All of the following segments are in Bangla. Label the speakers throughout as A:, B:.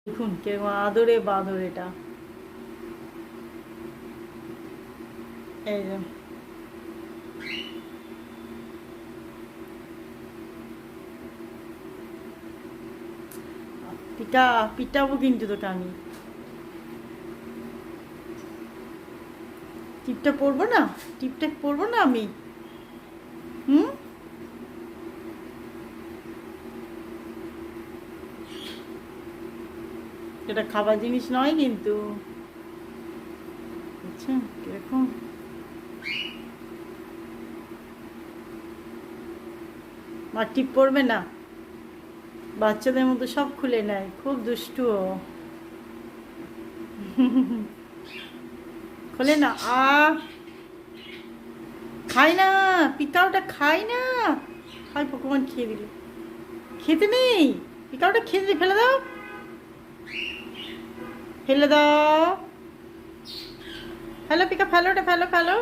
A: দেখুন কিরকম আদরে বাঁদর এটা। এই যে পিটা পিটাবো কিন্তু তোকে আমি। টিপটা পরবো না, টিপটা পরবো না আমি। হুম, এটা খাবার জিনিস নয় কিন্তু। আচ্ছা, কিরকম মা টিপ পরবে না? বাচ্চাদের মতো সব খুলে নেয়, খুব দুষ্টু ও। খোলে না। খাই না, পিতাওটা খাই না। খাই পকোমান খেয়ে দিল। খেতে নেই, পিতাওটা খেয়ে দিলে ফেলে দাও, ফেলে দাও। ফেলো পিকা, ফেলো ওটা, ফেলো ফেলো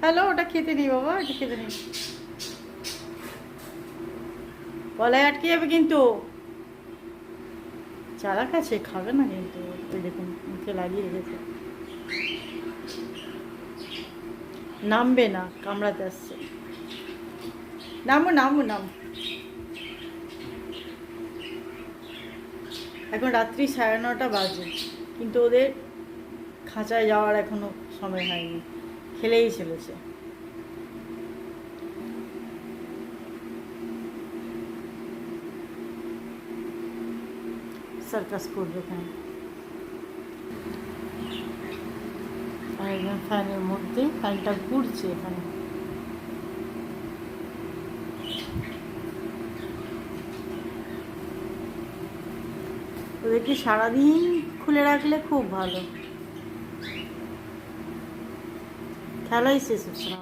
A: ফেলো, ওটা খেতে নেই বাবা, এটা খেতে নেই। গলায় আটকে যাবে কিন্তু। চারা কাছে খাবে না কিন্তু। ওই দেখুন মুখে লাগিয়ে রেখেছে। নামবে না, কামড়াতে আসছে। নামো নামো নামো। এখন রাত্রি 9:30 বাজে, কিন্তু ওদের খাঁচায় যাওয়ার এখনো সময় হয়নি, খেলেই চলেছে। সার্কাস করবে এখানে। আর একজন ফ্যানের মধ্যে, ফ্যানটা ঘুরছে এখানে। ওদেরকে সারাদিন খুলে রাখলে খুব ভালো, খেলাই শেষ হচ্ছে না।